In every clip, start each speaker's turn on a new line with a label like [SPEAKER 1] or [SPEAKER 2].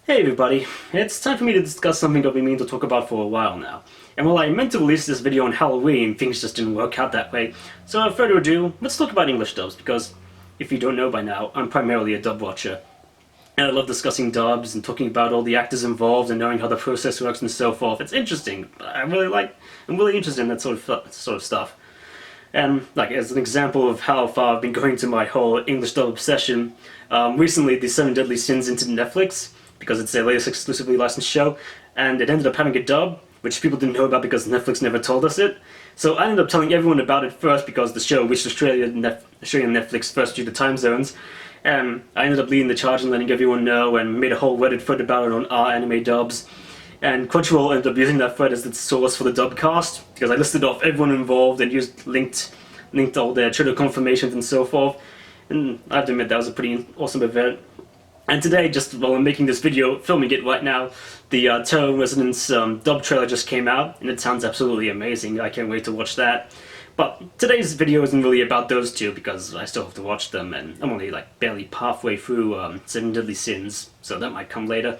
[SPEAKER 1] Hey everybody, it's time for me to discuss something that we've been meaning to talk about for a while now. And while I meant to release this video on Halloween, things just didn't work out that way. So without further ado, let's talk about English dubs, because if you don't know by now, I'm primarily a dub watcher. And I love discussing dubs and talking about all the actors involved and knowing how the process works and so forth. It's interesting. I'm really interested in that sort of stuff. And like as an example of how far I've been going to my whole English dub obsession, recently the Seven Deadly Sins entered Netflix, because it's their latest exclusively licensed show, and it ended up having a dub, which people didn't know about because Netflix never told us it. So I ended up telling everyone about it first because the show reached Australian Netflix first due to time zones, and I ended up leading the charge and letting everyone know and made a whole Reddit thread about it on our anime dubs. And Crunchyroll ended up using that thread as its source for the dub cast, because I listed off everyone involved and linked all their Twitter confirmations and so forth. And I have to admit that was a pretty awesome event. And today, just while I'm making this video, filming it right now, the Tokyo Resonance dub trailer just came out, and it sounds absolutely amazing. I can't wait to watch that. But today's video isn't really about those two, because I still have to watch them, and I'm only like barely halfway through Seven Deadly Sins, so that might come later.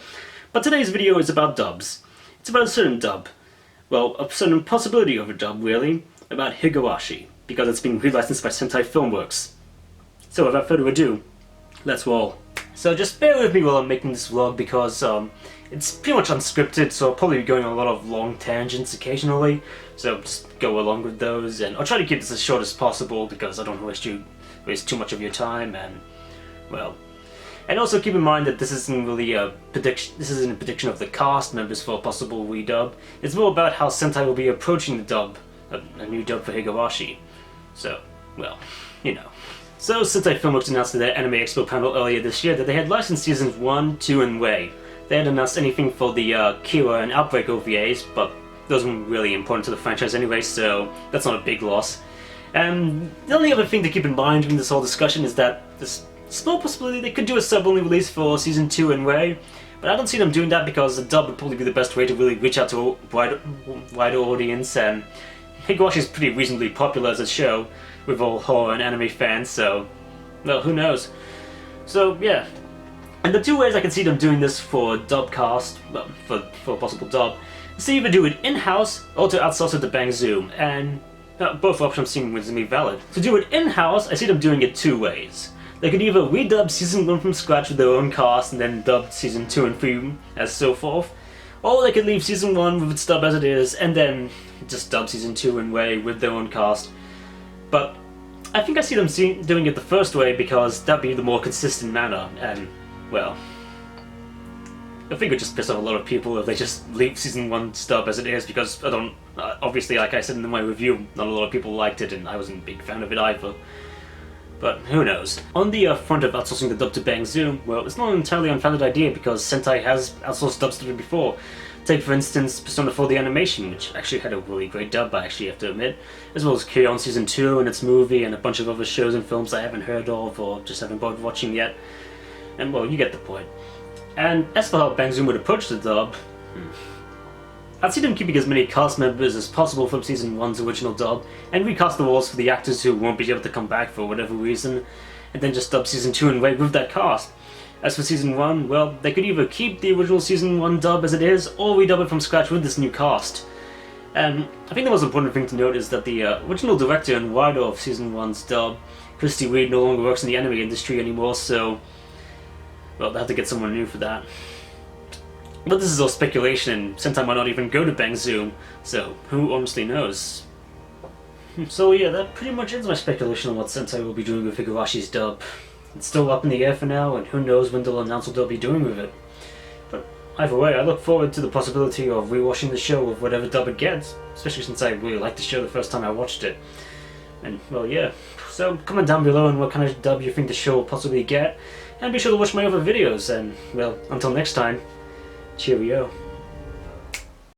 [SPEAKER 1] But today's video is about dubs. It's about a certain dub. Well, a certain possibility of a dub, really, about Higurashi, because it's being relicensed by Sentai Filmworks. So without further ado, let's roll. So just bear with me while I'm making this vlog, because it's pretty much unscripted, so I'll probably be going on a lot of long tangents occasionally, so just go along with those, and I'll try to keep this as short as possible because I don't want to waste too much of your time, and well. And also keep in mind that this isn't really a prediction of the cast members for a possible redub. It's more about how Sentai will be approaching the dub, a new dub for Higurashi. So, well, you know. So, Sentai Filmworks announced at their Anime Expo panel earlier this year that they had licensed seasons 1, 2, and Way. They hadn't announced anything for the Kira and Outbreak OVAs, but those weren't really important to the franchise anyway, so that's not a big loss. And the only other thing to keep in mind in this whole discussion is that there's a small possibility they could do a sub-only release for season 2 and Way, but I don't see them doing that because the dub would probably be the best way to really reach out to a wider audience, and Higurashi is pretty reasonably popular as a show with all horror and anime fans, so, well, who knows. So, yeah. And the two ways I can see them doing this for dub cast, well, for a possible dub, is to either do it in-house or to outsource it to Bang Zoom, and both options seem reasonably valid. To do it in-house, I see them doing it two ways. They could either redub season 1 from scratch with their own cast and then dub season 2 and 3 as so forth, or they could leave season 1 with its dub as it is and then just dub season 2 and Way with their own cast. But I think I see them doing it the first way because that'd be the more consistent manner, and, well, I think it would just piss off a lot of people if they just leave season 1 dub as it is, because I don't, obviously, like I said in my review, not a lot of people liked it and I wasn't a big fan of it either. But who knows. On the front of outsourcing the dub to Bang Zoom, well, it's not an entirely unfounded idea because Sentai has outsourced dubs to it before. Take for instance Persona 4 the Animation, which actually had a really great dub, I actually have to admit, as well as Kion Season 2 and its movie and a bunch of other shows and films I haven't heard of or just haven't bothered watching yet. And well, you get the point. And as for how Bang Zoom would approach the dub, I'd see them keeping as many cast members as possible from Season 1's original dub, and recast the roles for the actors who won't be able to come back for whatever reason, and then just dub Season 2 and Way with that cast. As for Season 1, well, they could either keep the original Season 1 dub as it is, or redub it from scratch with this new cast. And I think the most important thing to note is that the original director and writer of Season 1's dub, Christy Reed, no longer works in the anime industry anymore, so, well, they'll have to get someone new for that. But this is all speculation, and Sentai might not even go to Bang Zoom, so who honestly knows? So yeah, that pretty much ends my speculation on what Sentai will be doing with Higurashi's dub. It's still up in the air for now, and who knows when they'll announce what they'll be doing with it. But either way, I look forward to the possibility of rewatching the show with whatever dub it gets, especially since I really liked the show the first time I watched it. And, well, yeah. So comment down below on what kind of dub you think the show will possibly get, and be sure to watch my other videos, and, well, until next time, cheerio.